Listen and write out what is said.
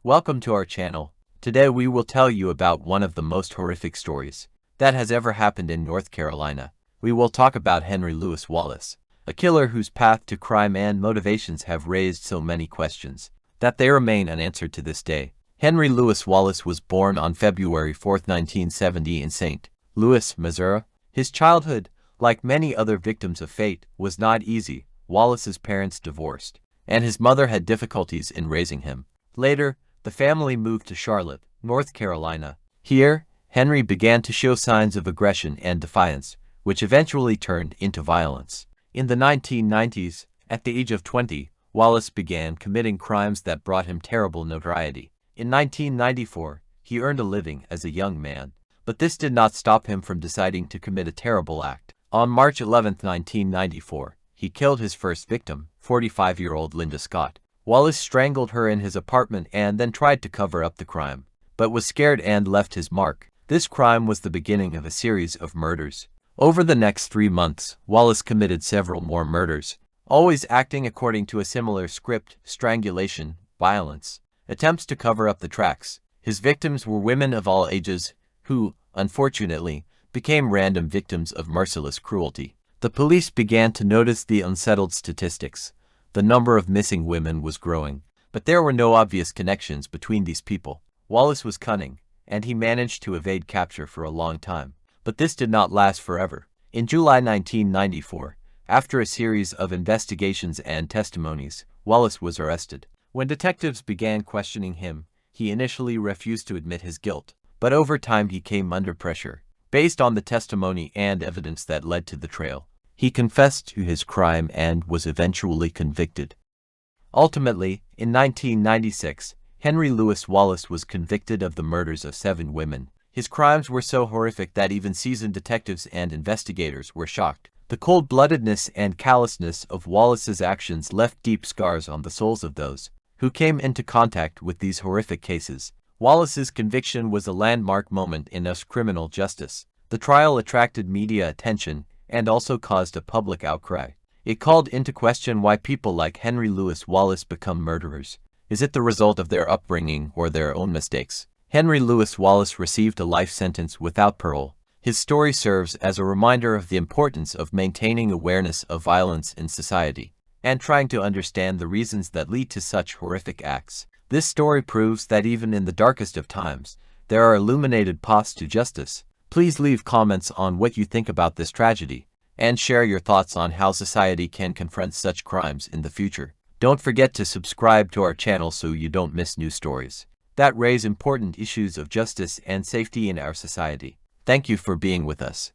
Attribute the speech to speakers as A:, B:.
A: Welcome to our channel. Today we will tell you about one of the most horrific stories that has ever happened in North Carolina. We will talk about Henry Louis Wallace, a killer whose path to crime and motivations have raised so many questions that they remain unanswered to this day. Henry Louis Wallace was born on February 4, 1970 in St. Louis, Missouri. His childhood, like many other victims of fate, was not easy. Wallace's parents divorced, and his mother had difficulties in raising him. Later, the family moved to Charlotte, North Carolina. Here, Henry began to show signs of aggression and defiance, which eventually turned into violence. In the 1990s, at the age of 20, Wallace began committing crimes that brought him terrible notoriety. In 1994, he earned a living as a young man, but this did not stop him from deciding to commit a terrible act. On March 11, 1994, he killed his first victim, 45-year-old Linda Scott. Wallace strangled her in his apartment and then tried to cover up the crime, but was scared and left his mark. This crime was the beginning of a series of murders. Over the next 3 months, Wallace committed several more murders, always acting according to a similar script: strangulation, violence, attempts to cover up the tracks. His victims were women of all ages who, unfortunately, became random victims of merciless cruelty. The police began to notice the unsettled statistics. The number of missing women was growing, but there were no obvious connections between these people. Wallace was cunning, and he managed to evade capture for a long time. But this did not last forever. In July 1994, after a series of investigations and testimonies, Wallace was arrested. When detectives began questioning him, he initially refused to admit his guilt, but over time he came under pressure. Based on the testimony and evidence that led to the trial, he confessed to his crime and was eventually convicted. Ultimately, in 1996, Henry Louis Wallace was convicted of the murders of 7 women. His crimes were so horrific that even seasoned detectives and investigators were shocked. The cold-bloodedness and callousness of Wallace's actions left deep scars on the souls of those who came into contact with these horrific cases. Wallace's conviction was a landmark moment in U.S. criminal justice. The trial attracted media attention and also caused a public outcry. It called into question why people like Henry Louis Wallace become murderers. Is it the result of their upbringing or their own mistakes? Henry Louis Wallace received a life sentence without parole. His story serves as a reminder of the importance of maintaining awareness of violence in society and trying to understand the reasons that lead to such horrific acts. This story proves that even in the darkest of times, there are illuminated paths to justice. Please leave comments on what you think about this tragedy, and share your thoughts on how society can confront such crimes in the future. Don't forget to subscribe to our channel so you don't miss new stories that raise important issues of justice and safety in our society. Thank you for being with us.